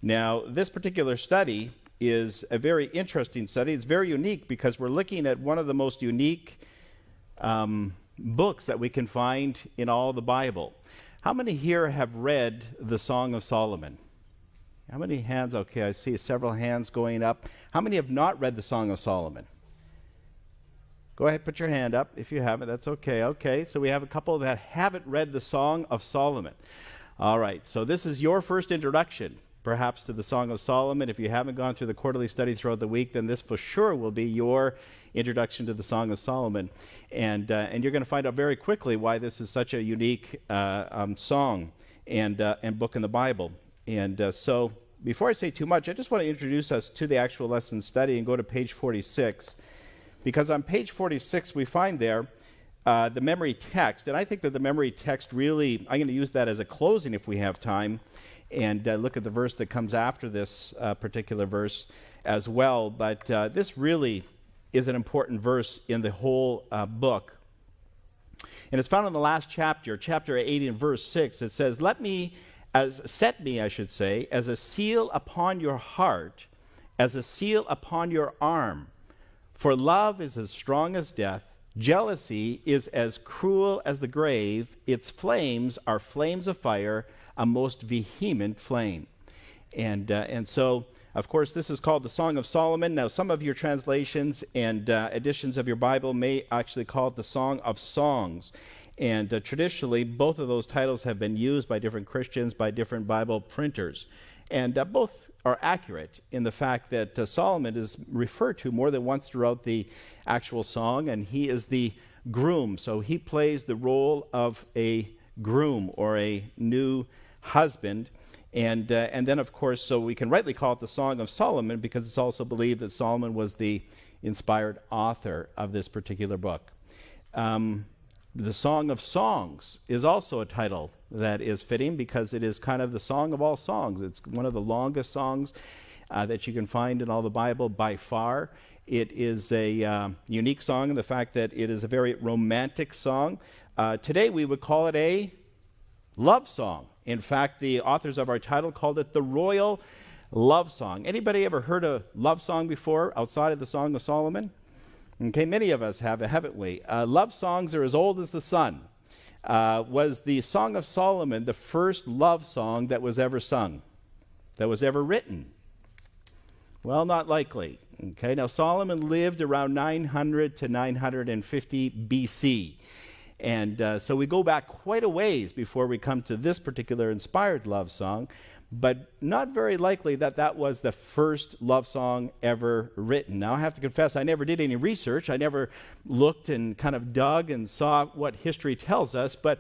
Now, this particular study is a very interesting study. It's very unique because we're looking at one of the most unique books that we can find in all the Bible. How many here have read the Song of Solomon? How many hands? Okay, I see several hands going up. How many have not read the Song of Solomon? Go ahead, put your hand up if you haven't. That's okay. Okay, so we have a couple that haven't read the Song of Solomon. All right, so this is your first introduction, perhaps, to the Song of Solomon. If you haven't gone through the quarterly study throughout the week, then this for sure will be your introduction to the Song of Solomon. And you're going to find out very quickly why this is such a unique song and book in the Bible. And so before I say too much, I just want to introduce us to the actual lesson study and go to page 46. Because on page 46, we find there the memory text. And I think that the memory text really, I'm going to use that as a closing if we have time, and look at the verse that comes after this particular verse as well. But this really is an important verse in the whole book. And it's found in the last chapter, chapter 8 and verse 6. It says, set me, as a seal upon your heart, as a seal upon your arm. For love is as strong as death. Jealousy is as cruel as the grave. Its flames are flames of fire, a most vehement flame. And so, of course, this is called the Song of Solomon. Now, some of your translations and editions of your Bible may actually call it the Song of Songs. And traditionally, both of those titles have been used by different Christians, by different Bible printers. And both are accurate in the fact that Solomon is referred to more than once throughout the actual song, and he is the groom. So he plays the role of a groom or a new husband. And then, of course, so we can rightly call it the Song of Solomon because it's also believed that Solomon was the inspired author of this particular book. The Song of Songs is also a title that is fitting because it is kind of the song of all songs. It's one of the longest songs that you can find in all the Bible by far. It is a unique song in the fact that it is a very romantic song. Today we would call it a love song. In fact, the authors of our title called it the Royal Love Song. Anybody ever heard a love song before outside of the Song of Solomon? Okay, many of us have, haven't we? Love songs are as old as the sun. Was the Song of Solomon the first love song that was ever sung, that was ever written? Well, not likely. Okay, now Solomon lived around 900 to 950 BC. And so we go back quite a ways before we come to this particular inspired love song, but not very likely that that was the first love song ever written. Now, I have to confess, I never did any research. I never looked and kind of dug and saw what history tells us. But,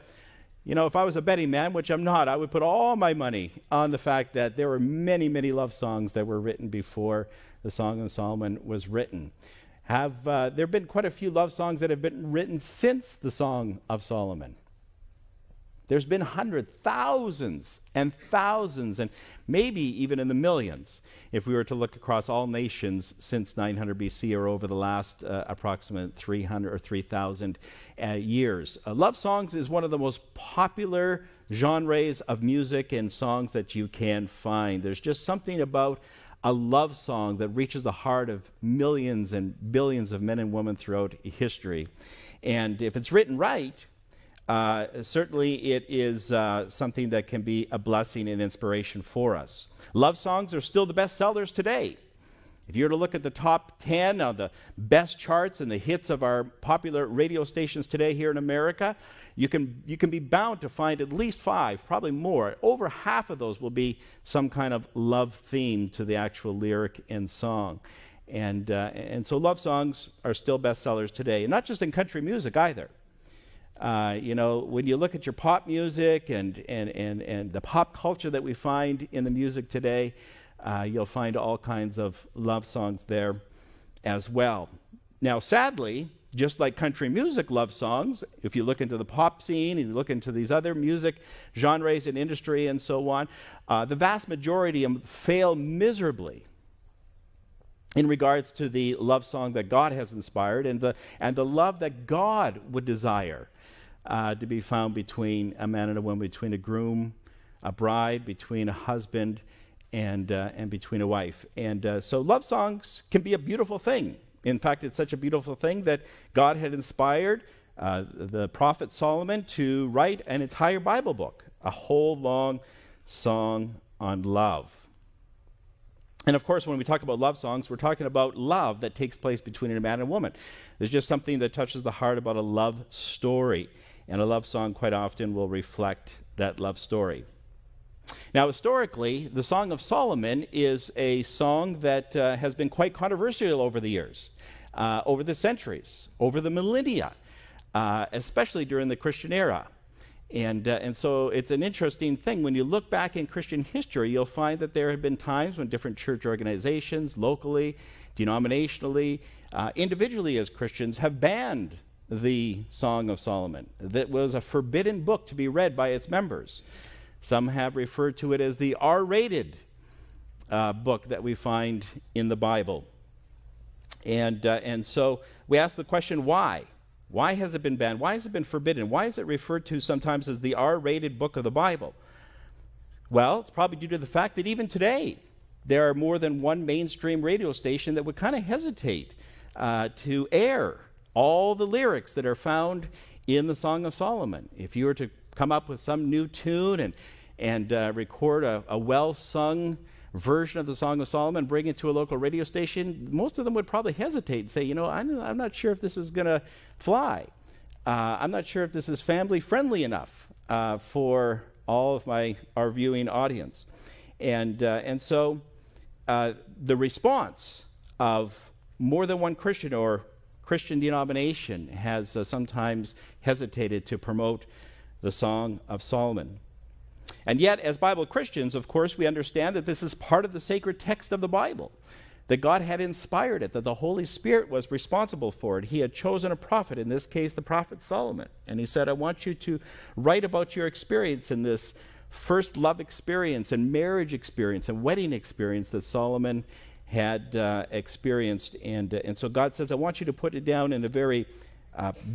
you know, if I was a betting man, which I'm not, I would put all my money on the fact that there were many, many love songs that were written before the Song of Solomon was written. There have been quite a few love songs that have been written since the Song of Solomon. There's been hundreds, thousands, and thousands, and maybe even in the millions, if we were to look across all nations since 900 BC or over the last approximate 300 or 3,000 years. Love songs is one of the most popular genres of music and songs that you can find. There's just something about a love song that reaches the heart of millions and billions of men and women throughout history. And if it's written right, certainly it is something that can be a blessing and inspiration for us. Love songs are still the best sellers today. If you were to look at the top 10 of the best charts and the hits of our popular radio stations today here in America, you can be bound to find at least 5, probably more. Over half of those will be some kind of love theme to the actual lyric and song. And so love songs are still bestsellers today, and not just in country music either. You know, when you look at your pop music and the pop culture that we find in the music today, you'll find all kinds of love songs there as well. Now, sadly, just like country music love songs, if you look into the pop scene and you look into these other music genres and industry and so on, the vast majority of them fail miserably in regards to the love song that God has inspired and the love that God would desire to be found between a man and a woman, between a groom, a bride, between a husband and between a wife. And so love songs can be a beautiful thing. In fact, it's such a beautiful thing that God had inspired the prophet Solomon to write an entire Bible book, a whole long song on love. And of course, when we talk about love songs, we're talking about love that takes place between a man and a woman. There's just something that touches the heart about a love story. And a love song quite often will reflect that love story. Now, historically, the Song of Solomon is a song that has been quite controversial over the years, over the centuries, over the millennia, especially during the Christian era. And so it's an interesting thing. When you look back in Christian history, you'll find that there have been times when different church organizations, locally, denominationally, individually as Christians, have banned the Song of Solomon. That was a forbidden book to be read by its members. Some have referred to it as the R-rated book that we find in the Bible. And so we ask the question, why? Why has it been banned? Why has it been forbidden? Why is it referred to sometimes as the R-rated book of the Bible? Well, it's probably due to the fact that even today, there are more than one mainstream radio station that would kind of hesitate to air all the lyrics that are found in the Song of Solomon. If you were to come up with some new tune and record a well-sung version of the Song of Solomon, bring it to a local radio station, most of them would probably hesitate and say, I'm not sure if this is going to fly. I'm not sure if this is family-friendly enough for all of our viewing audience. And so the response of more than one Christian or Christian denomination has sometimes hesitated to promote the Song of Solomon. And yet, as Bible Christians, of course, we understand that this is part of the sacred text of the Bible, that God had inspired it, that the Holy Spirit was responsible for it. He had chosen a prophet, in this case, the prophet Solomon. And he said, I want you to write about your experience in this first love experience and marriage experience and wedding experience that Solomon had experienced. And so God says, I want you to put it down in a very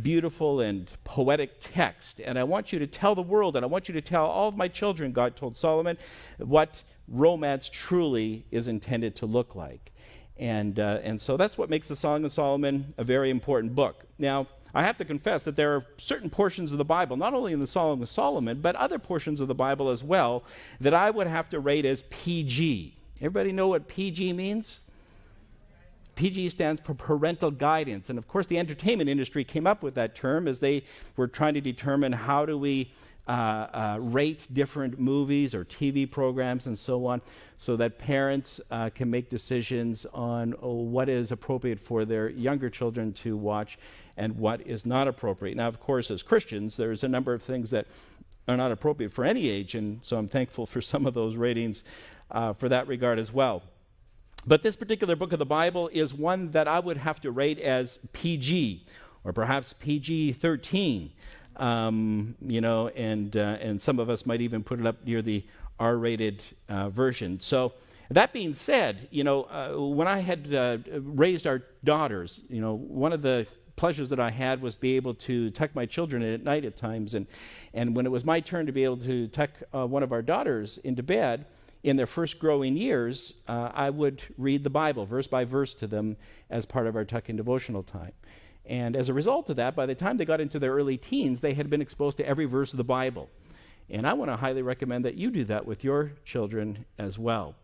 beautiful and poetic text. And I want you to tell the world, and I want you to tell all of my children, God told Solomon, what romance truly is intended to look like. And so that's what makes the Song of Solomon a very important book. Now, I have to confess that there are certain portions of the Bible, not only in the Song of Solomon, but other portions of the Bible as well, that I would have to rate as PG. Everybody know what PG means? PG stands for parental guidance. And of course, the entertainment industry came up with that term as they were trying to determine how do we rate different movies or TV programs and so on, so that parents can make decisions on what is appropriate for their younger children to watch and what is not appropriate. Now, of course, as Christians, there's a number of things that are not appropriate for any age, and so I'm thankful for some of those ratings for that regard as well. But this particular book of the Bible is one that I would have to rate as PG, or perhaps PG-13, and some of us might even put it up near the R-rated version. So that being said, when I had raised our daughters, one of the pleasures that I had was be able to tuck my children in at night at times, and when it was my turn to be able to tuck one of our daughters into bed, in their first growing years, I would read the Bible verse by verse to them as part of our tuck-in devotional time. And as a result of that, by the time they got into their early teens, they had been exposed to every verse of the Bible. And I want to highly recommend that you do that with your children as well.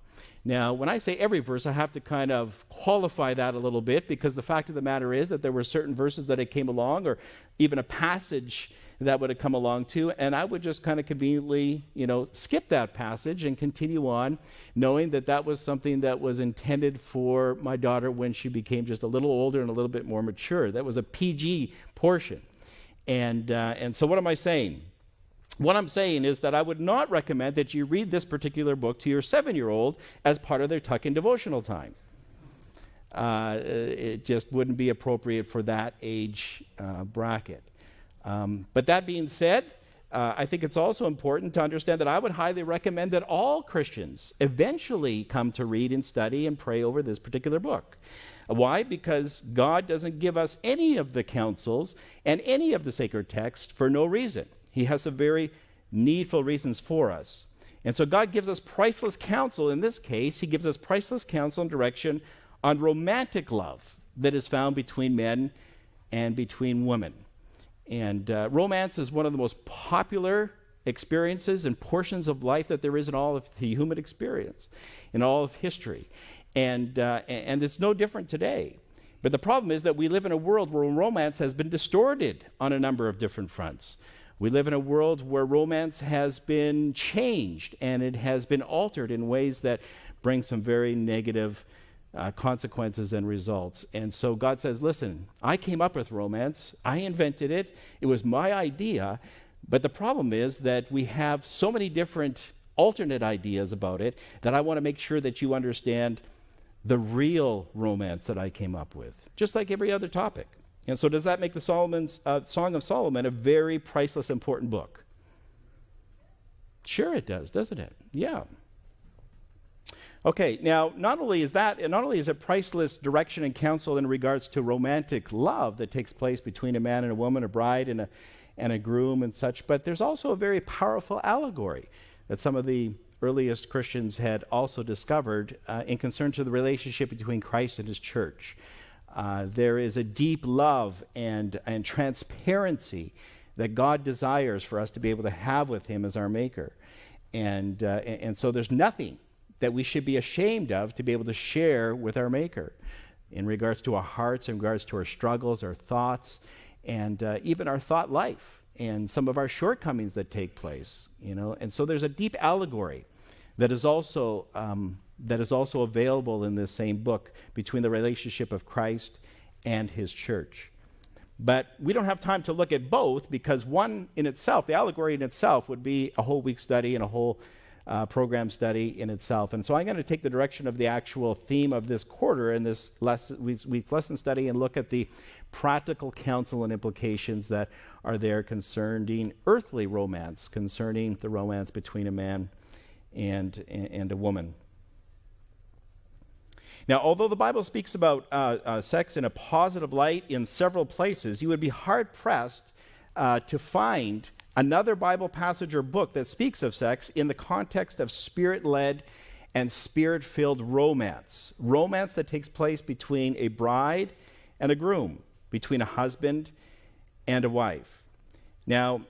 Now, when I say every verse, I have to kind of qualify that a little bit, because the fact of the matter is that there were certain verses that it came along, or even a passage that would have come along too, and I would just kind of conveniently, skip that passage and continue on, knowing that that was something that was intended for my daughter when she became just a little older and a little bit more mature. That was a PG portion. And so what am I saying? What I'm saying is that I would not recommend that you read this particular book to your 7-year-old as part of their tuck-in devotional time. It just wouldn't be appropriate for that age bracket. But that being said, I think it's also important to understand that I would highly recommend that all Christians eventually come to read and study and pray over this particular book. Why? Because God doesn't give us any of the counsels and any of the sacred text for no reason. He has some very needful reasons for us. And so God gives us priceless counsel. In this case, he gives us priceless counsel and direction on romantic love that is found between men and between women. And romance is one of the most popular experiences and portions of life that there is in all of the human experience, in all of history. And it's no different today. But the problem is that we live in a world where romance has been distorted on a number of different fronts. We live in a world where romance has been changed and it has been altered in ways that bring some very negative consequences and results. And so God says, listen, I came up with romance. I invented it. It was my idea. But the problem is that we have so many different alternate ideas about it that I want to make sure that you understand the real romance that I came up with, just like every other topic. And so does that make the Song of Solomon a very priceless, important book? Sure it does, doesn't it? Yeah. Okay, now not only is it priceless direction and counsel in regards to romantic love that takes place between a man and a woman, a bride and a groom and such, but there's also a very powerful allegory that some of the earliest Christians had also discovered in concern to the relationship between Christ and his church. There is a deep love and transparency that God desires for us to be able to have with him as our maker. And so there's nothing that we should be ashamed of to be able to share with our maker in regards to our hearts, in regards to our struggles, our thoughts, and even our thought life and some of our shortcomings that take place, you know. And so there's a deep allegory that is also available in this same book between the relationship of Christ and his church. But we don't have time to look at both because one in itself, the allegory in itself, would be a whole week study and a whole program study in itself. And so I'm going to take the direction of the actual theme of this quarter in this week's lesson study and look at the practical counsel and implications that are there concerning earthly romance, concerning the romance between a man and a woman. Now, although the Bible speaks about sex in a positive light in several places, you would be hard-pressed to find another Bible passage or book that speaks of sex in the context of spirit-led and spirit-filled romance. Romance that takes place between a bride and a groom, between a husband and a wife. Now,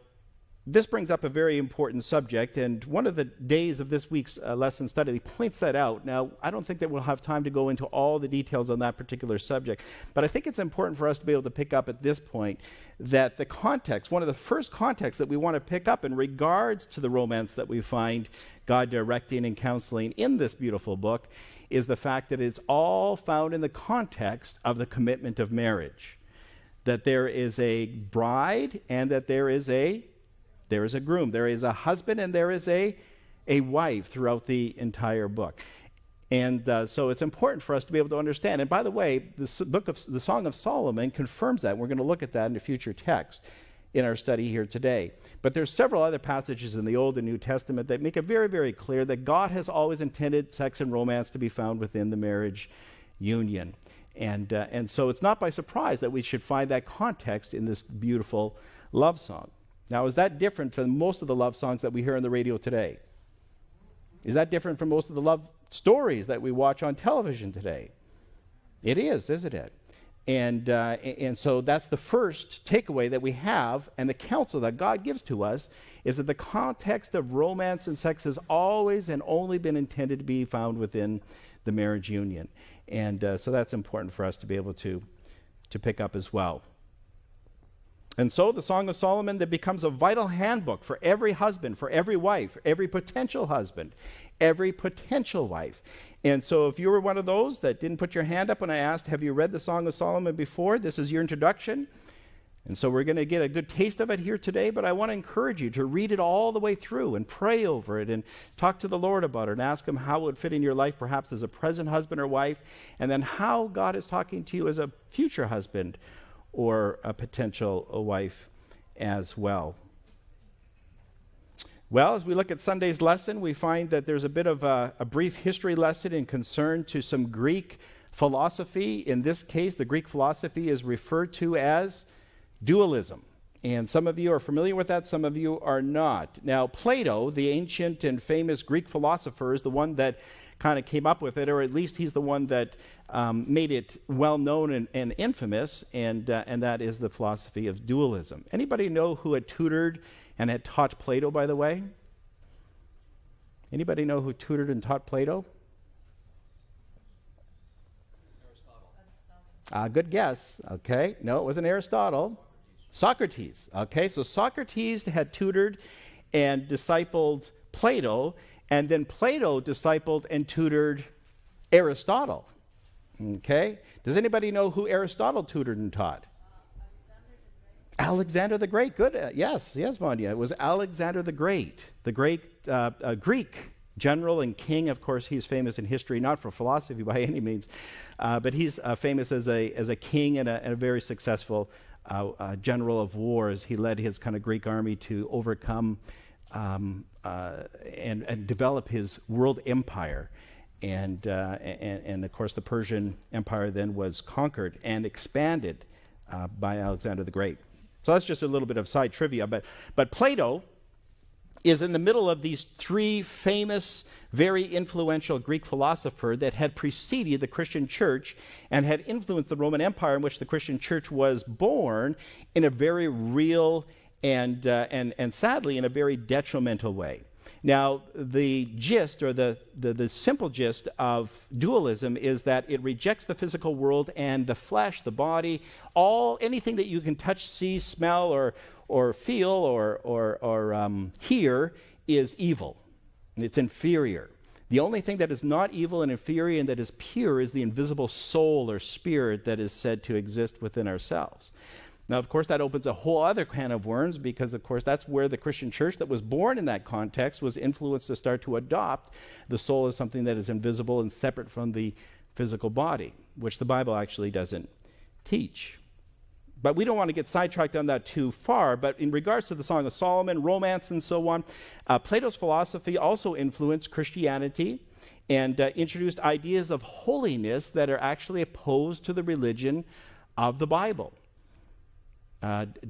this brings up a very important subject, and one of the days of this week's lesson study points that out. Now, I don't think that we'll have time to go into all the details on that particular subject, but I think it's important for us to be able to pick up at this point that the context, one of the first contexts that we want to pick up in regards to the romance that we find God directing and counseling in this beautiful book, is the fact that it's all found in the context of the commitment of marriage. That there is a bride and that there is a groom. There is a husband and there is a wife throughout the entire book. And so it's important for us to be able to understand. And by the way, the Song of Solomon confirms that. We're going to look at that in a future text in our study here today. But there's several other passages in the Old and New Testament that make it very, very clear that God has always intended sex and romance to be found within the marriage union. And so it's not by surprise that we should find that context in this beautiful love song. Now, is that different from most of the love songs that we hear on the radio today? Is that different from most of the love stories that we watch on television today? It is, isn't it? And so that's the first takeaway that we have, and the counsel that God gives to us is that the context of romance and sex has always and only been intended to be found within the marriage union. And so that's important for us to be able to pick up as well. And so the Song of Solomon that becomes a vital handbook for every husband, for every wife, every potential husband, every potential wife. And so if you were one of those that didn't put your hand up when I asked, have you read the Song of Solomon before? This is your introduction. And so we're going to get a good taste of it here today, but I want to encourage you to read it all the way through and pray over it and talk to the Lord about it and ask him how it would fit in your life, perhaps as a present husband or wife, and then how God is talking to you as a future husband or a potential wife as well. Well, as we look at Sunday's lesson, we find that there's a bit of a brief history lesson in concern to some Greek philosophy. In this case, the Greek philosophy is referred to as dualism. And some of you are familiar with that, some of you are not. Now, Plato, the ancient and famous Greek philosopher, is the one that kind of came up with it, or at least he's the one that made it well known and infamous, and that is the philosophy of dualism. Anybody know who had tutored and had taught Plato, by the way? Anybody know who tutored and taught Plato? Good guess. Okay. No, it wasn't Aristotle. Socrates. Okay. So Socrates had tutored and discipled Plato, and then Plato discipled and tutored Aristotle. Okay. Does anybody know who Aristotle tutored and taught? Alexander the Great. Good. Yes, Vanya. It was Alexander the great Greek general and king. Of course, he's famous in history, not for philosophy by any means, but he's famous as a king and a very successful general of wars. He led his kind of Greek army to overcome and develop his world empire. And of course, the Persian Empire then was conquered and expanded by Alexander the Great. So that's just a little bit of side trivia. But Plato is in the middle of these three famous, very influential Greek philosophers that had preceded the Christian church and had influenced the Roman Empire, in which the Christian church was born, in a very real and sadly in a very detrimental way. Now, the gist, or the simple gist of dualism, is that it rejects the physical world and the flesh, the body, anything that you can touch, see, smell, or feel, or hear is evil. It's inferior. The only thing that is not evil and inferior and that is pure is the invisible soul or spirit that is said to exist within ourselves. Now, of course, that opens a whole other can of worms, because, of course, that's where the Christian church that was born in that context was influenced to start to adopt the soul as something that is invisible and separate from the physical body, which the Bible actually doesn't teach. But we don't want to get sidetracked on that too far. But in regards to the Song of Solomon, romance, and so on, Plato's philosophy also influenced Christianity and introduced ideas of holiness that are actually opposed to the religion of the Bible.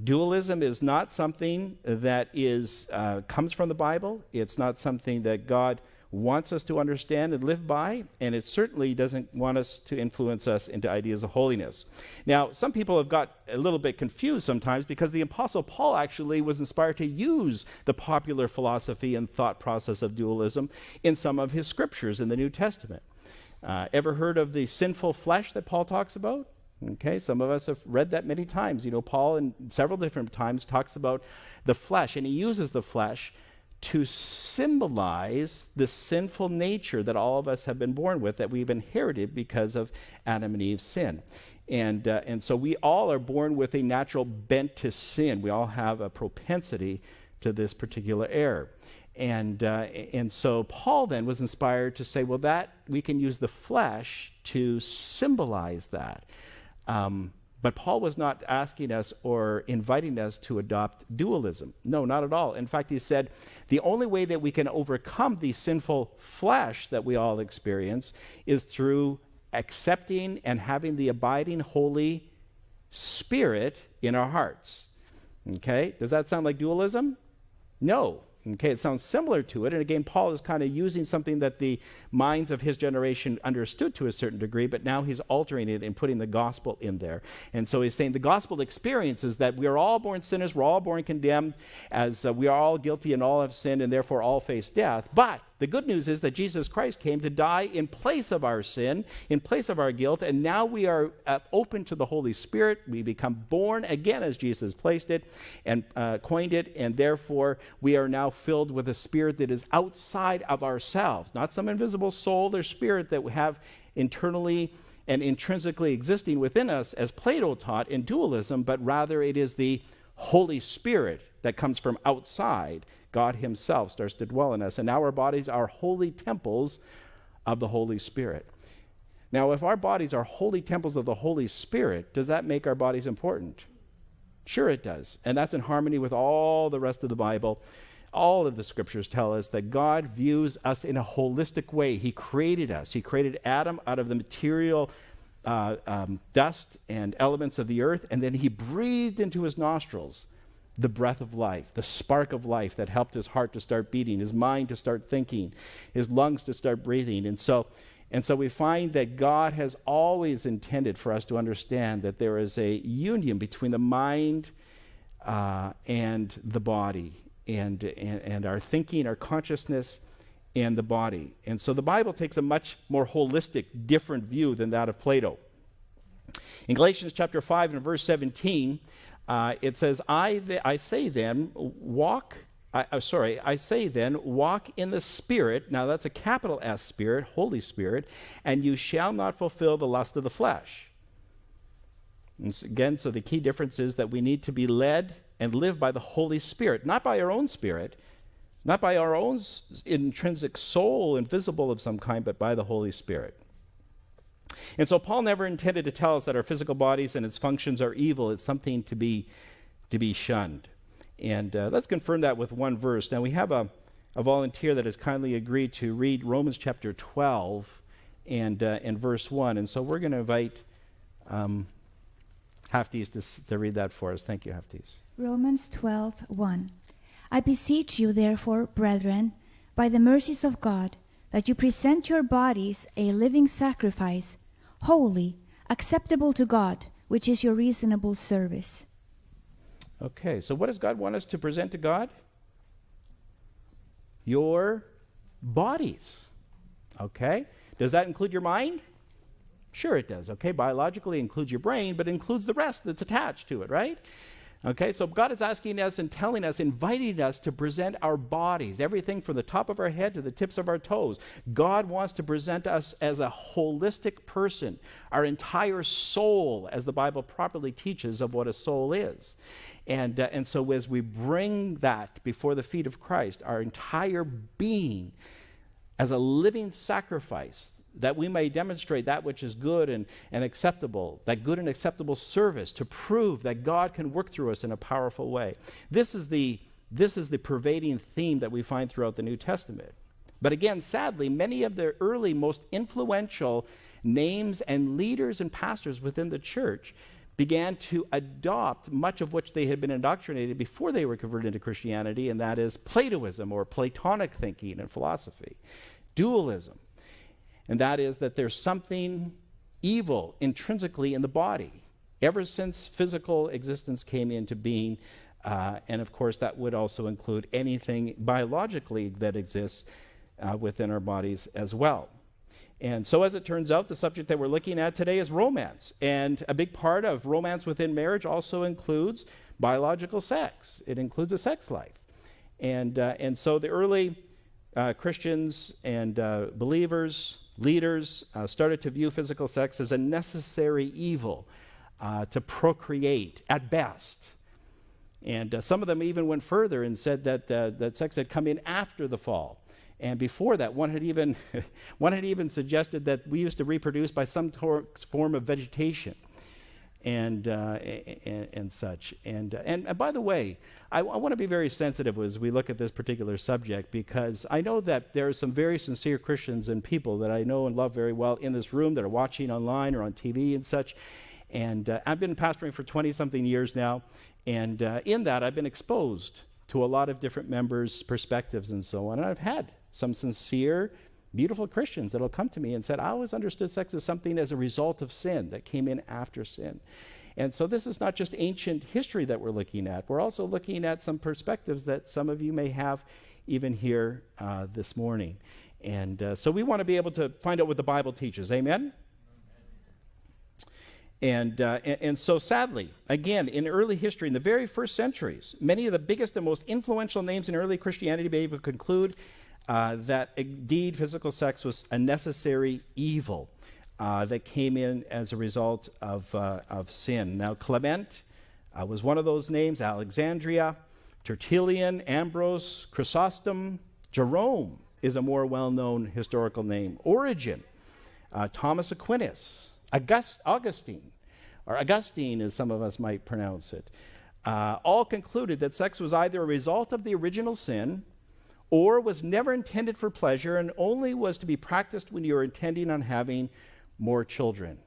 Dualism is not something that comes from the Bible. It's not something that God wants us to understand and live by, and it certainly doesn't want us to influence us into ideas of holiness. Now, some people have got a little bit confused sometimes, because the Apostle Paul actually was inspired to use the popular philosophy and thought process of dualism in some of his scriptures in the New Testament. Ever heard of the sinful flesh that Paul talks about? Okay, some of us have read that many times. You know, Paul in several different times talks about the flesh, and he uses the flesh to symbolize the sinful nature that all of us have been born with, that we've inherited because of Adam and Eve's sin. And so we all are born with a natural bent to sin. We all have a propensity to this particular error. And so Paul then was inspired to say, well, that we can use the flesh to symbolize that. But Paul was not asking us or inviting us to adopt dualism. No, not at all. In fact, he said the only way that we can overcome the sinful flesh that we all experience is through accepting and having the abiding Holy Spirit in our hearts. Okay? Does that sound like dualism? No. Okay, it sounds similar to it. And again, Paul is kind of using something that the minds of his generation understood to a certain degree, but now he's altering it and putting the gospel in there. And so he's saying the gospel experience is that we are all born sinners, we're all born condemned, as we are all guilty and all have sinned and therefore all face death. But the good news is that Jesus Christ came to die in place of our sin, in place of our guilt, and now we are open to the Holy Spirit. We become born again as Jesus placed it and coined it, and therefore we are now filled with a spirit that is outside of ourselves, not some invisible soul or spirit that we have internally and intrinsically existing within us, as Plato taught in dualism, but rather it is the Holy Spirit that comes from outside. God himself starts to dwell in us, and now our bodies are holy temples of the Holy Spirit. Now, if our bodies are holy temples of the Holy Spirit, does that make our bodies important? Sure it does, and that's in harmony with all the rest of the Bible. All of the scriptures tell us that God views us in a holistic way. He created us. He created Adam out of the material dust and elements of the earth, and then he breathed into his nostrils the breath of life, the spark of life that helped his heart to start beating, his mind to start thinking, his lungs to start breathing. And so we find that God has always intended for us to understand that there is a union between the mind and the body, and our thinking, our consciousness, and the body. And so the Bible takes a much more holistic, different view than that of Plato. In Galatians chapter 5 and verse 17, it says, I say then, walk in the Spirit. Now that's a capital S Spirit, Holy Spirit, and you shall not fulfill the lust of the flesh. And again, so the key difference is that we need to be led and live by the Holy Spirit, not by our own spirit, not by our own intrinsic soul, invisible of some kind, but by the Holy Spirit. And so Paul never intended to tell us that our physical bodies and its functions are evil. It's something to be shunned. And let's confirm that with one verse. Now we have a volunteer that has kindly agreed to read Romans chapter 12 and verse 1. And so we're going to invite Haftiz to read that for us. Thank you, Haftiz. Romans 12:1. I beseech you, therefore, brethren, by the mercies of God, that you present your bodies a living sacrifice, holy, acceptable to God, which is your reasonable service. Okay, so what does God want us to present to God? Your bodies. Okay? Does that include your mind? Sure it does. Okay, biologically it includes your brain, but it includes the rest that's attached to it, right? Okay, so God is asking us and telling us, inviting us to present our bodies, everything from the top of our head to the tips of our toes. God wants to present us as a holistic person, our entire soul, as the Bible properly teaches of what a soul is. And so as we bring that before the feet of Christ, our entire being as a living sacrifice, that we may demonstrate that which is good and acceptable, that good and acceptable service to prove that God can work through us in a powerful way. This is the pervading theme that we find throughout the New Testament. But again, sadly, many of the early, most influential names and leaders and pastors within the church began to adopt much of which they had been indoctrinated before they were converted into Christianity, and that is Platoism or Platonic thinking and philosophy, dualism. And that is that there's something evil intrinsically in the body, ever since physical existence came into being. And of course, that would also include anything biologically that exists within our bodies as well. And so as it turns out, the subject that we're looking at today is romance. And a big part of romance within marriage also includes biological sex. It includes a sex life. And so the early Christians and believers, leaders, started to view physical sex as a necessary evil to procreate at best. And some of them even went further and said that sex had come in after the fall. And before that, one had even suggested that we used to reproduce by some form of vegetation and such. And by the way, I want to be very sensitive as we look at this particular subject, because I know that there are some very sincere Christians and people that I know and love very well in this room that are watching online or on TV and such. And I've been pastoring for 20-something years now, and in that I've been exposed to a lot of different members' perspectives and so on. And I've had some sincere, beautiful Christians that will come to me and said, I always understood sex as something as a result of sin that came in after sin. And so this is not just ancient history that we're looking at. We're also looking at some perspectives that some of you may have even here this morning. And so we want to be able to find out what the Bible teaches. Amen? And so sadly, again, in early history, in the very first centuries, many of the biggest and most influential names in early Christianity be able to conclude that indeed physical sex was a necessary evil that came in as a result of sin. Now, Clement was one of those names, Alexandria, Tertullian, Ambrose, Chrysostom, Jerome is a more well-known historical name, Origen, Thomas Aquinas, Augustine, or Augustine as some of us might pronounce it, all concluded that sex was either a result of the original sin or was never intended for pleasure and only was to be practiced when you were intending on having more children.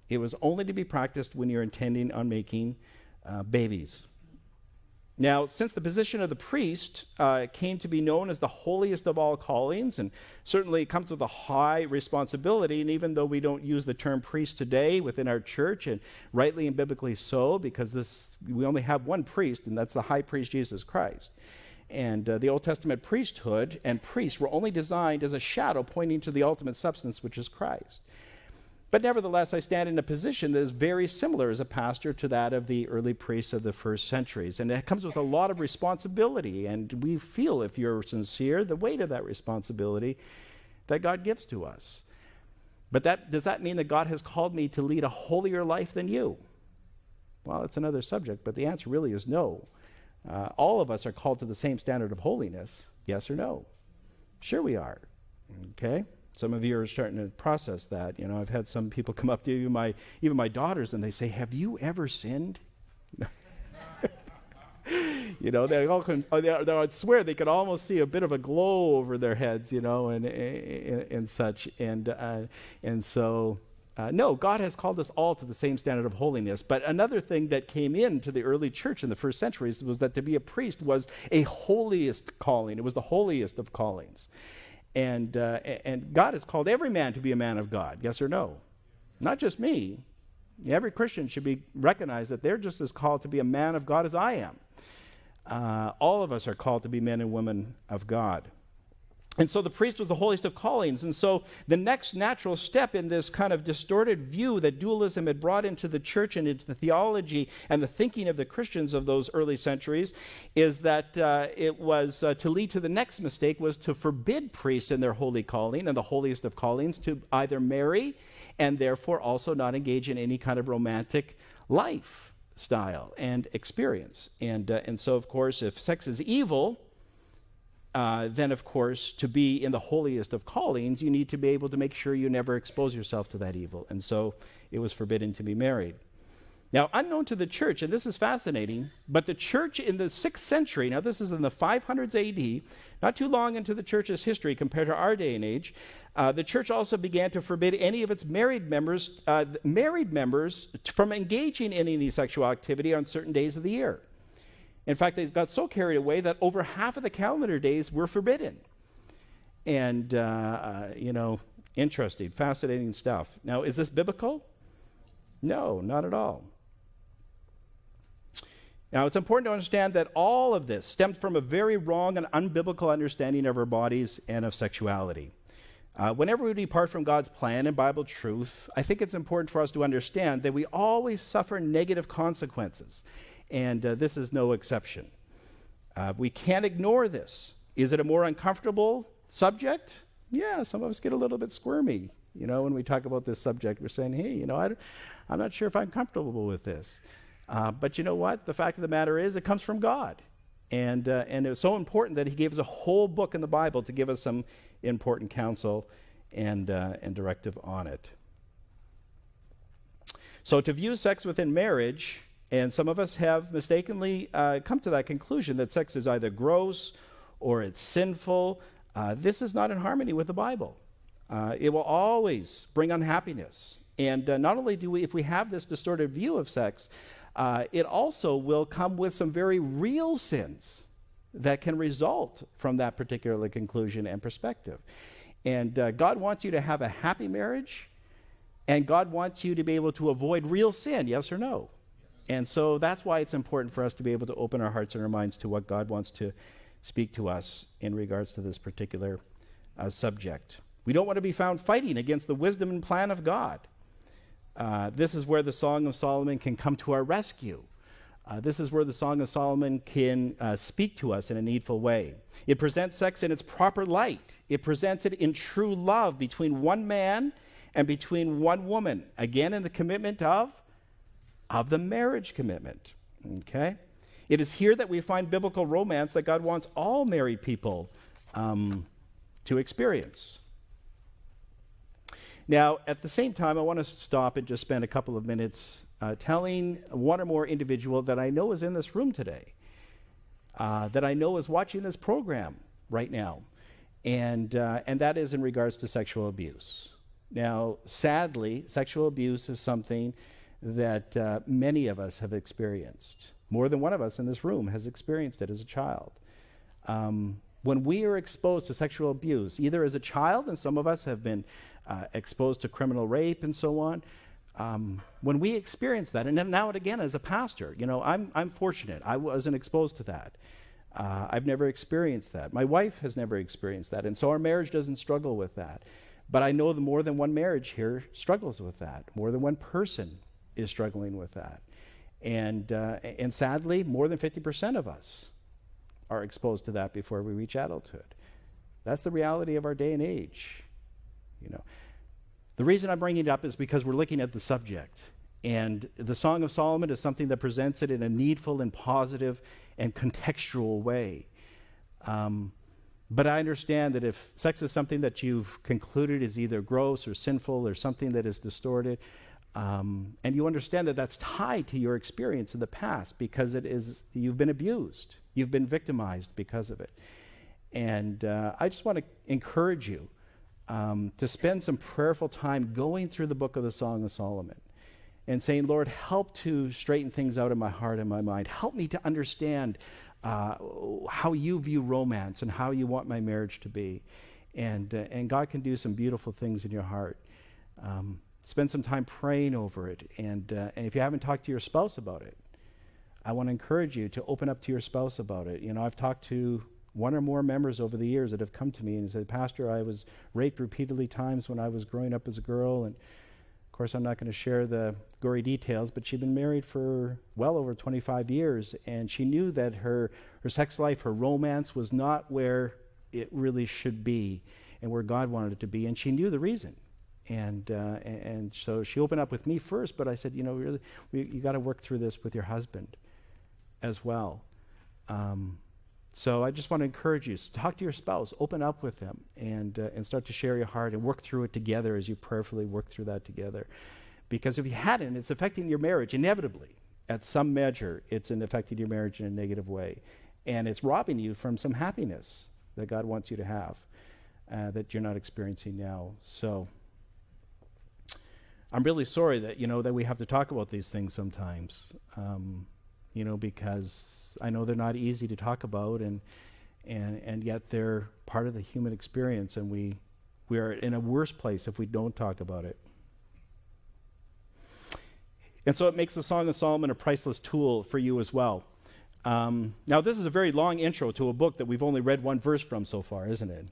It was only to be practiced when you're intending on making babies. Now, since the position of the priest came to be known as the holiest of all callings, and certainly it comes with a high responsibility, and even though we don't use the term priest today within our church, and rightly and biblically so, because we only have one priest, and that's the high priest Jesus Christ. And the Old Testament priesthood and priests were only designed as a shadow pointing to the ultimate substance, which is Christ. But nevertheless, I stand in a position that is very similar as a pastor to that of the early priests of the first centuries. And it comes with a lot of responsibility. And we feel, if you're sincere, the weight of that responsibility that God gives to us. But does that mean that God has called me to lead a holier life than you? Well, it's another subject, but the answer really is no. All of us are called to the same standard of holiness, yes or no? Sure we are, okay? Some of you are starting to process that. You know, I've had some people come up to even my daughters, and they say, "Have you ever sinned?" You know, I swear they could almost see a bit of a glow over their heads, you know, and such. And so, no, God has called us all to the same standard of holiness. But another thing that came into the early church in the first centuries was that to be a priest was a holiest calling. It was the holiest of callings. And God has called every man to be a man of God, yes or no? Not just me. Every Christian should recognize that they're just as called to be a man of God as I am. All of us are called to be men and women of God. And so the priest was the holiest of callings. And so the next natural step in this kind of distorted view that dualism had brought into the church and into the theology and the thinking of the Christians of those early centuries is that it was to lead to the next mistake was to forbid priests in their holy calling and the holiest of callings to either marry and therefore also not engage in any kind of romantic lifestyle and experience. And so, of course, if sex is evil, then, of course, to be in the holiest of callings, you need to be able to make sure you never expose yourself to that evil. And so it was forbidden to be married. Now, unknown to the church, and this is fascinating, but the church in the 6th century, now this is in the 500s AD, not too long into the church's history compared to our day and age, the church also began to forbid any of its married members from engaging in any sexual activity on certain days of the year. In fact, they got so carried away that over half of the calendar days were forbidden. And, interesting, fascinating stuff. Now, is this biblical? No, not at all. Now, it's important to understand that all of this stemmed from a very wrong and unbiblical understanding of our bodies and of sexuality. Whenever we depart from God's plan and Bible truth, I think it's important for us to understand that we always suffer negative consequences. And this is no exception. We can't ignore this. Is it a more uncomfortable subject? Yeah, some of us get a little bit squirmy. You know, when we talk about this subject, we're saying, hey, you know, I'm not sure if I'm comfortable with this. But you know what? The fact of the matter is it comes from God. And it's so important that he gave us a whole book in the Bible to give us some important counsel and directive on it. So to view sex within marriage, and some of us have mistakenly come to that conclusion that sex is either gross or it's sinful. This is not in harmony with the Bible. It will always bring unhappiness. And not only do we, if we have this distorted view of sex, it also will come with some very real sins that can result from that particular conclusion and perspective. And God wants you to have a happy marriage, and God wants you to be able to avoid real sin, yes or no? And so that's why it's important for us to be able to open our hearts and our minds to what God wants to speak to us in regards to this particular subject. We don't want to be found fighting against the wisdom and plan of God. This is where the Song of Solomon can come to our rescue. This is where the Song of Solomon can speak to us in a needful way. It presents sex in its proper light. It presents it in true love between one man and between one woman. Again, in the commitment of the marriage commitment. Okay? It is here that we find biblical romance that God wants all married people to experience. Now, at the same time, I want to stop and just spend a couple of minutes telling one or more individual that I know is in this room today, that I know is watching this program right now, and that is in regards to sexual abuse. Now, sadly, sexual abuse is something that many of us have experienced. More than one of us in this room has experienced it as a child. When we are exposed to sexual abuse, either as a child, and some of us have been exposed to criminal rape and so on, when we experience that, and then now and again as a pastor, I'm fortunate. I wasn't exposed to that. I've never experienced that. My wife has never experienced that, and so our marriage doesn't struggle with that. But I know that more than one marriage here struggles with that. More than one person is struggling with that. And sadly, more than 50% of us are exposed to that before we reach adulthood. That's the reality of our day and age. The reason I'm bringing it up is because we're looking at the subject. And the Song of Solomon is something that presents it in a needful and positive and contextual way. But I understand that if sex is something that you've concluded is either gross or sinful or something that is distorted, and you understand that that's tied to your experience in the past because you've been abused, you've been victimized because of it. And I just want to encourage you to spend some prayerful time going through the book of the Song of Solomon and saying, Lord, help to straighten things out in my heart and my mind. Help me to understand how you view romance and how you want my marriage to be. And God can do some beautiful things in your heart. Spend some time praying over it. And if you haven't talked to your spouse about it, I want to encourage you to open up to your spouse about it. I've talked to one or more members over the years that have come to me and said, Pastor, I was raped repeatedly times when I was growing up as a girl. And of course, I'm not going to share the gory details, but she'd been married for well over 25 years. And she knew that her sex life, her romance was not where it really should be and where God wanted it to be. And she knew the reason. And so she opened up with me first, but I said, really, you got to work through this with your husband as well. So I just want to encourage you, talk to your spouse, open up with them, and start to share your heart and work through it together as you prayerfully work through that together. Because if you hadn't, it's affecting your marriage inevitably. At some measure, it's affecting your marriage in a negative way. And it's robbing you from some happiness that God wants you to have that you're not experiencing now. So I'm really sorry that, that we have to talk about these things sometimes, because I know they're not easy to talk about, and yet they're part of the human experience, and we are in a worse place if we don't talk about it. And so it makes the Song of Solomon a priceless tool for you as well. Now, this is a very long intro to a book that we've only read one verse from so far, isn't it?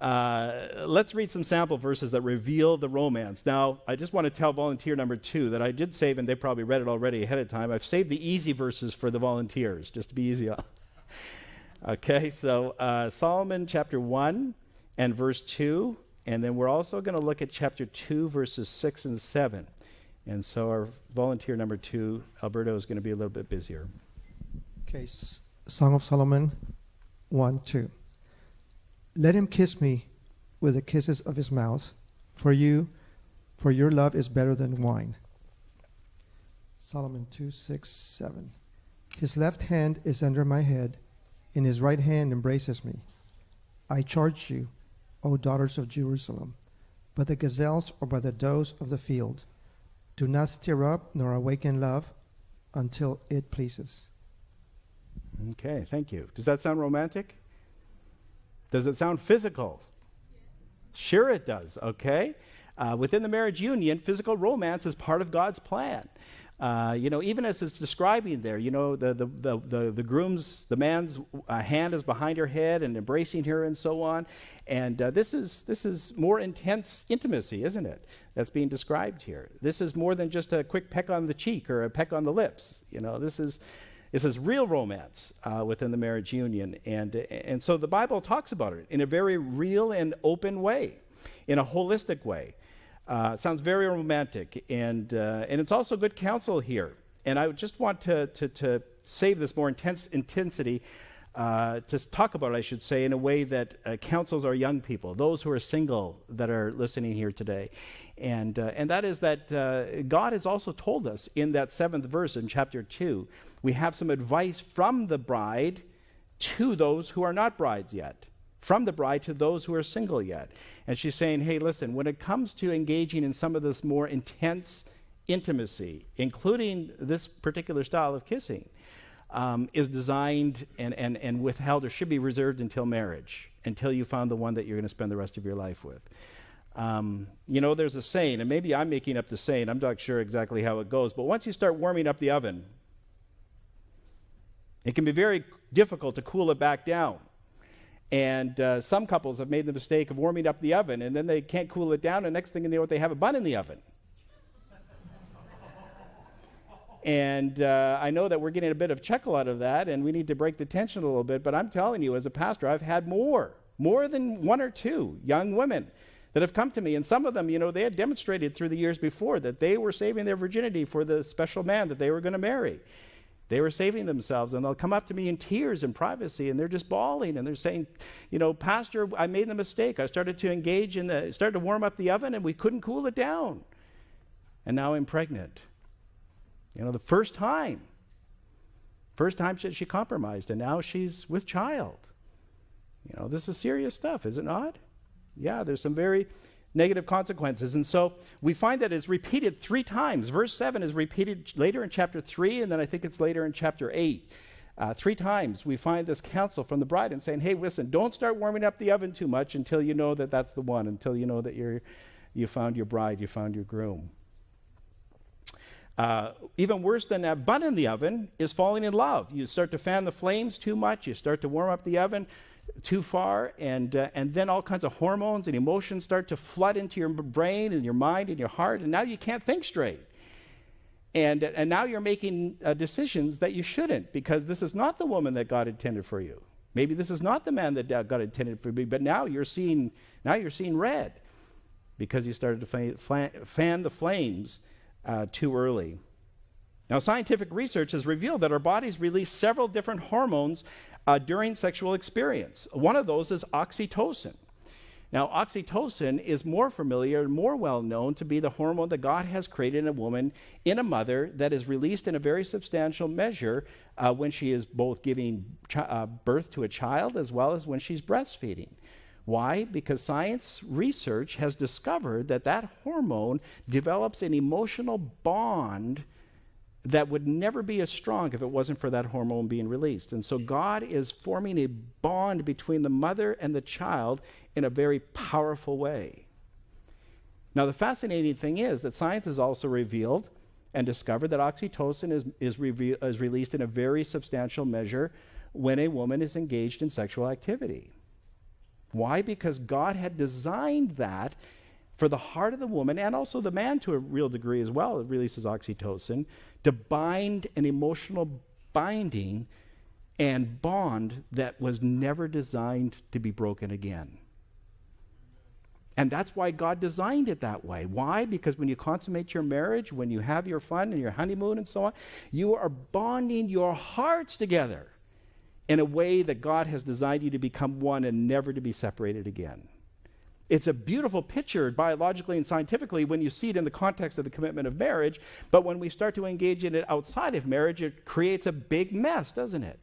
Let's read some sample verses that reveal the romance. Now, I just want to tell volunteer number 2 that I did save, and they probably read it already ahead of time. I've saved the easy verses for the volunteers, just to be easy. Okay, so Solomon chapter 1 and verse 2, and then we're also going to look at chapter 2, verses 6 and 7. And so our volunteer number 2, Alberto, is going to be a little bit busier. Okay, Song of Solomon 1:2. Let him kiss me with the kisses of his mouth, for your love is better than wine. Solomon 2:6-7. His left hand is under my head, and his right hand embraces me. I charge you, O daughters of Jerusalem, by the gazelles or by the does of the field, do not stir up nor awaken love until it pleases. Okay, thank you. Does that sound romantic? Does it sound physical? Sure it does, okay? Within the marriage union, physical romance is part of God's plan. Even as it's describing there, the groom's, the man's hand is behind her head and embracing her and so on. And this is more intense intimacy, isn't it? That's being described here. This is more than just a quick peck on the cheek or a peck on the lips. This is real romance within the marriage union. And so the Bible talks about it in a very real and open way, in a holistic way. It sounds very romantic, and it's also good counsel here. And I just want to save this more intensity to talk about it, I should say, in a way that counsels our young people, those who are single that are listening here today. And that is that God has also told us in that 7th verse in chapter 2, we have some advice from the bride to those who are not brides yet, from the bride to those who are single yet. And she's saying, hey, listen, when it comes to engaging in some of this more intense intimacy, including this particular style of kissing, is designed and withheld, or should be reserved until marriage, until you found the one that you're going to spend the rest of your life with. There's a saying, and maybe I'm making up the saying, I'm not sure exactly how it goes, but once you start warming up the oven, it can be very difficult to cool it back down. And some couples have made the mistake of warming up the oven, and then they can't cool it down, and next thing you know, they have a bun in the oven. And I know that we're getting a bit of chuckle out of that, and we need to break the tension a little bit, but I'm telling you, as a pastor, I've had more than one or two young women that have come to me, and some of them, they had demonstrated through the years before that they were saving their virginity for the special man that they were going to marry. They were saving themselves, and they'll come up to me in tears in privacy, and they're just bawling, and they're saying, Pastor, I made the mistake. I started to started to warm up the oven, and we couldn't cool it down. And now I'm pregnant. The first time she compromised, and now she's with child. This is serious stuff, is it not? Yeah, there's some very negative consequences. And so we find that it's repeated 3 times. Verse 7 is repeated later in chapter 3, and then I think it's later in chapter 8. 3 times we find this counsel from the bride and saying, hey, listen, don't start warming up the oven too much until you know that that's the one, until you know that you found your bride, you found your groom. Even worse than that bun in the oven is falling in love. You start to fan the flames too much. You start to warm up the oven too far, and then all kinds of hormones and emotions start to flood into your brain and your mind and your heart, and now you can't think straight. And now you're making decisions that you shouldn't, because this is not the woman that God intended for you. Maybe this is not the man that God intended for you, but now you're seeing red because you started to fan the flames too early. Now, scientific research has revealed that our bodies release several different hormones during sexual experience. One of those is oxytocin. Now, oxytocin is more familiar and more well known to be the hormone that God has created in a woman, in a mother, that is released in a very substantial measure when she is both giving birth to a child as well as when she's breastfeeding. Why? Because science research has discovered that hormone develops an emotional bond that would never be as strong if it wasn't for that hormone being released. And so God is forming a bond between the mother and the child in a very powerful way. Now, the fascinating thing is that science has also revealed and discovered that oxytocin is released in a very substantial measure when a woman is engaged in sexual activity. Why? Because God had designed that for the heart of the woman, and also the man to a real degree as well. It releases oxytocin to bind an emotional binding and bond that was never designed to be broken again. And that's why God designed it that way. Why? Because when you consummate your marriage, when you have your fun and your honeymoon and so on, you are bonding your hearts together in a way that God has designed you to become one and never to be separated again. It's a beautiful picture biologically and scientifically when you see it in the context of the commitment of marriage, but when we start to engage in it outside of marriage, it creates a big mess, doesn't it?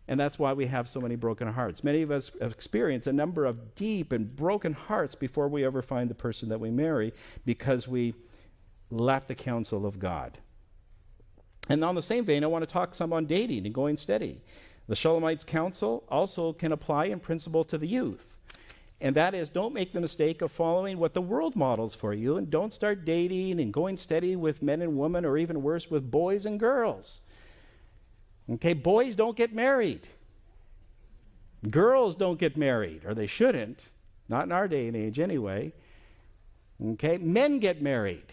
And that's why we have so many broken hearts. Many of us have experienced a number of deep and broken hearts before we ever find the person that we marry, because we left the counsel of God. And on the same vein, I want to talk some on dating and going steady. The Shulamite's counsel also can apply in principle to the youth. And that is, don't make the mistake of following what the world models for you, and don't start dating and going steady with men and women, or even worse, with boys and girls. Okay, boys don't get married. Girls don't get married, or they shouldn't. Not in our day and age anyway. Okay, men get married.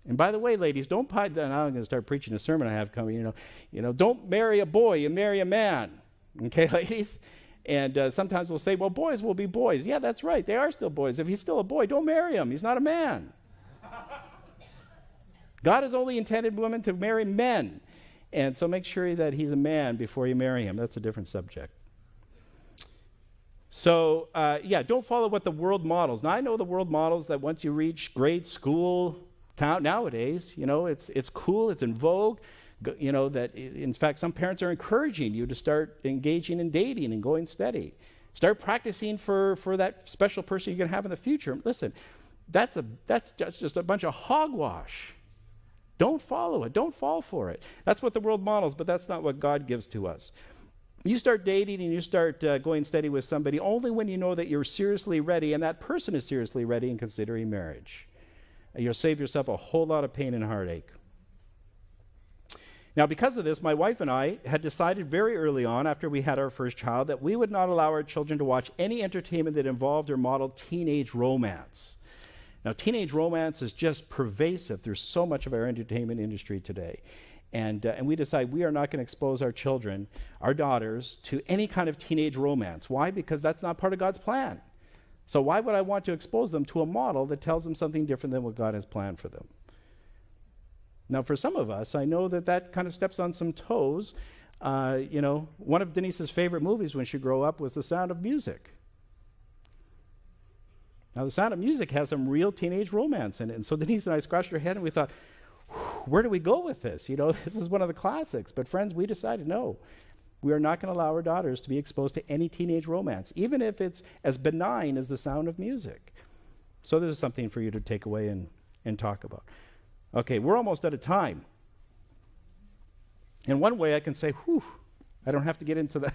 And by the way, ladies, don't now I'm going to start preaching a sermon I have coming, don't marry a boy, you marry a man. Okay, ladies? And sometimes we'll say, well, boys will be boys. Yeah, that's right. They are still boys. If he's still a boy, don't marry him. He's not a man. God has only intended women to marry men. And so make sure that he's a man before you marry him. That's a different subject. So, don't follow what the world models. Now, I know the world models that once you reach grade school nowadays, it's cool, it's in vogue. That in fact some parents are encouraging you to start engaging in dating and going steady. Start practicing for that special person you're going to have in the future. Listen, that's just a bunch of hogwash. Don't follow it. Don't fall for it. That's what the world models, but that's not what God gives to us. You start dating and you start going steady with somebody only when you know that you're seriously ready and that person is seriously ready and considering marriage. You'll save yourself a whole lot of pain and heartache. Now, because of this, my wife and I had decided very early on, after we had our first child, that we would not allow our children to watch any entertainment that involved or modeled teenage romance. Now, teenage romance is just pervasive through so much of our entertainment industry today. And we decide we are not going to expose our children, our daughters, to any kind of teenage romance. Why? Because that's not part of God's plan. So why would I want to expose them to a model that tells them something different than what God has planned for them? Now, for some of us, I know that kind of steps on some toes. One of Denise's favorite movies when she grew up was The Sound of Music. Now, The Sound of Music has some real teenage romance in it. And so Denise and I scratched our head and we thought, where do we go with this? This is one of the classics. But friends, we decided no. We are not going to allow our daughters to be exposed to any teenage romance, even if it's as benign as The Sound of Music. So this is something for you to take away and talk about. Okay, we're almost out of time. In one way, I can say, I don't have to get into the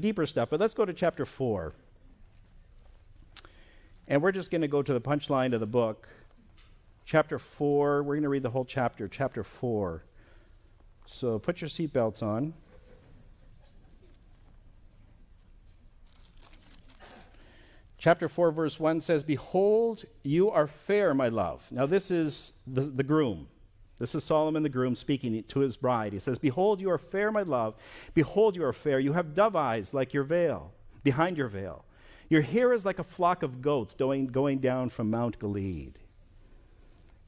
deeper stuff. But let's go to chapter 4. And we're just going to go to the punchline of the book. Chapter 4, we're going to read the whole chapter, chapter 4. So put your seatbelts on. Chapter 4, verse 1 says, "Behold, you are fair, my love." Now this is the groom. This is Solomon the groom speaking to his bride. He says, "Behold, you are fair, my love. Behold, you are fair. You have dove eyes like your veil, behind your veil. Your hair is like a flock of goats going down from Mount Gilead."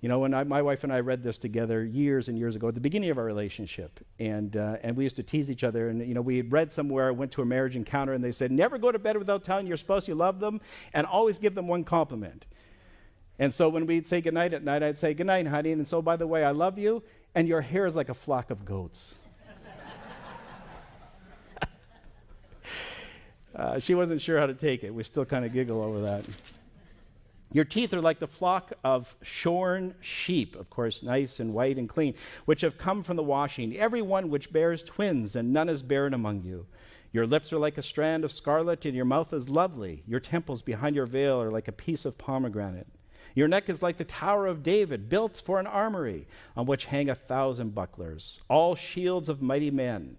When my wife and I read this together years and years ago at the beginning of our relationship, and we used to tease each other, and we had read somewhere, went to a marriage encounter, and they said, never go to bed without telling your spouse you love them, and always give them one compliment. And so when we'd say goodnight at night, I'd say, "Good night, honey, and so by the way, I love you, and your hair is like a flock of goats." She wasn't sure how to take it. We still kind of giggle over that. "Your teeth are like the flock of shorn sheep," of course, nice and white and clean, "which have come from the washing, every one which bears twins, and none is barren among you. Your lips are like a strand of scarlet, and your mouth is lovely. Your temples behind your veil are like a piece of pomegranate. Your neck is like the Tower of David, built for an armory, on which hang 1,000 bucklers, all shields of mighty men."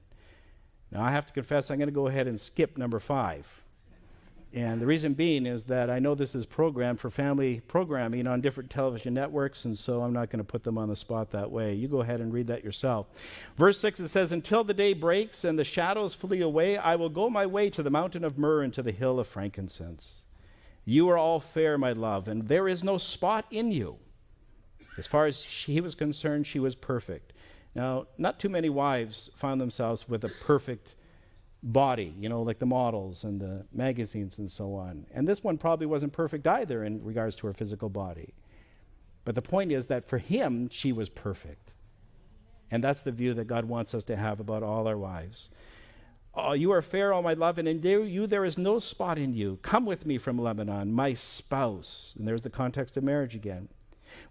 Now, I have to confess, I'm going to go ahead and skip number 5. And the reason being is that I know this is programmed for family programming on different television networks, and so I'm not going to put them on the spot that way. You go ahead and read that yourself. Verse 6, it says, "Until the day breaks and the shadows flee away, I will go my way to the mountain of myrrh and to the hill of frankincense. You are all fair, my love, and there is no spot in you." As far as he was concerned, she was perfect. Now, not too many wives found themselves with a perfect body, like the models and the magazines and so on. And this one probably wasn't perfect either in regards to her physical body. But the point is that for him, she was perfect. And that's the view that God wants us to have about all our wives. "Oh, you are fair, oh my love, and in you there is no spot in you. Come with me from Lebanon, my spouse." And there's the context of marriage again.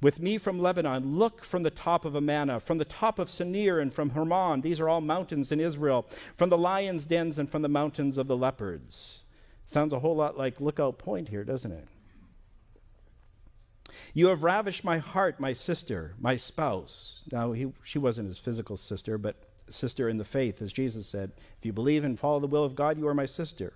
"With me from Lebanon, look from the top of Amana, from the top of Senir and from Hermon." These are all mountains in Israel. "From the lions' dens and from the mountains of the leopards." Sounds a whole lot like Lookout Point here, doesn't it? "You have ravished my heart, my sister, my spouse." Now, she wasn't his physical sister, but sister in the faith, as Jesus said. "If you believe and follow the will of God, you are my sister.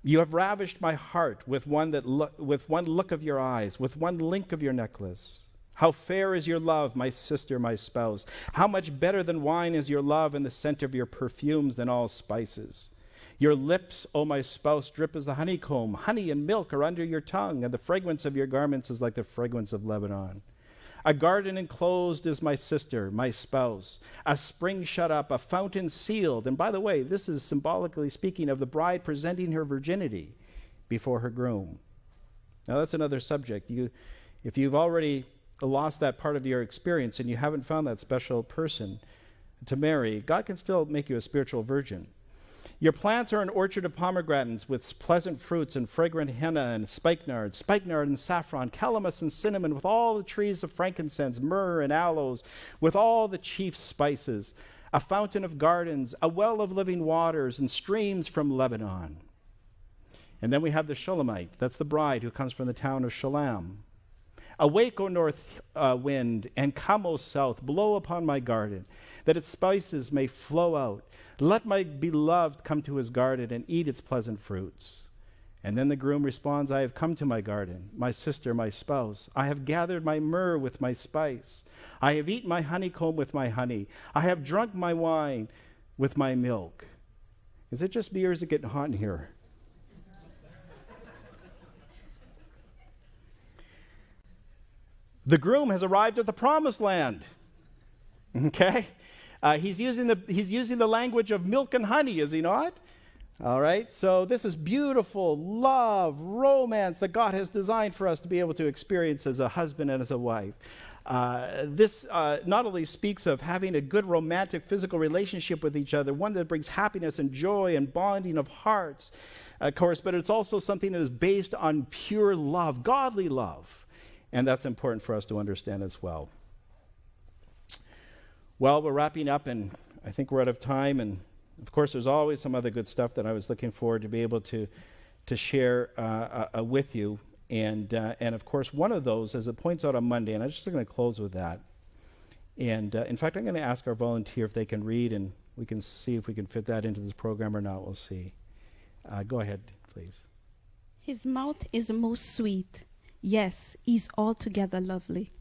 You have ravished my heart with one look of your eyes, with one link of your necklace. How fair is your love, my sister, my spouse. How much better than wine is your love, and the scent of your perfumes than all spices. Your lips, O my spouse, drip as the honeycomb. Honey and milk are under your tongue, and the fragrance of your garments is like the fragrance of Lebanon. A garden enclosed is my sister, my spouse, a spring shut up, a fountain sealed." And by the way, this is symbolically speaking of the bride presenting her virginity before her groom. Now that's another subject. If you've already lost that part of your experience and you haven't found that special person to marry, God can still make you a spiritual virgin. Your plants are an orchard of pomegranates with pleasant fruits and fragrant henna and spikenard and saffron, calamus and cinnamon, with all the trees of frankincense, myrrh and aloes, with all the chief spices, a fountain of gardens, a well of living waters, and streams from Lebanon. And then we have the Shulamite. That's the bride who comes from the town of Shulam. Awake, O north wind, and come, O south, blow upon my garden, that its spices may flow out. Let my beloved come to his garden and eat its pleasant fruits. And then the groom responds, I have come to my garden, my sister, my spouse. I have gathered my myrrh with my spice. I have eaten my honeycomb with my honey. I have drunk my wine with my milk. Is it just me or is it getting hot in here? The groom has arrived at the promised land. Okay? He's using the language of milk and honey, is he not? All right? So this is beautiful love, romance that God has designed for us to be able to experience as a husband and as a wife. This not only speaks of having a good romantic physical relationship with each other, one that brings happiness and joy and bonding of hearts, of course, but it's also something that is based on pure love, godly love. And that's important for us to understand as well. Well, we're wrapping up, and I think we're out of time. And, of course, there's always some other good stuff that I was looking forward to be able to share with you. And, of course, one of those, as it points out on Monday, and I'm just going to close with that. And, in fact, I'm going to ask our volunteer if they can read, and we can see if we can fit that into this program or not. We'll see. Go ahead, please. His mouth is most sweet. Yes, he's altogether lovely.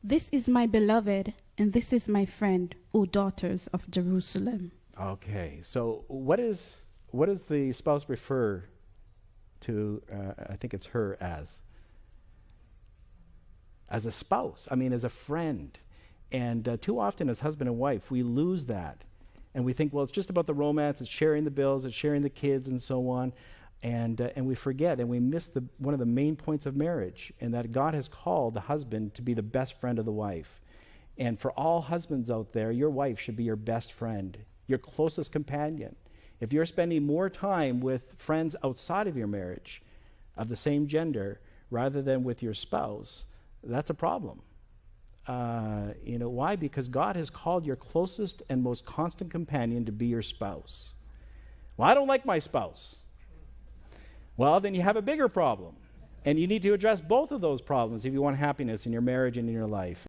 This is my beloved, and this is my friend, O daughters of Jerusalem. Okay, so what does the spouse refer to, I think it's her as a spouse, as a friend. And too often as husband and wife, we lose that. And we think, well, it's just about the romance, it's sharing the bills, it's sharing the kids and so on. And we forget and we miss one of the main points of marriage, and that God has called the husband to be the best friend of the wife. And for all husbands out there, your wife should be your best friend, your closest companion. If you're spending more time with friends outside of your marriage of the same gender rather than with your spouse, that's a problem. Why? Because God has called your closest and most constant companion to be your spouse. Well, I don't like my spouse. Well, then you have a bigger problem. And you need to address both of those problems if you want happiness in your marriage and in your life.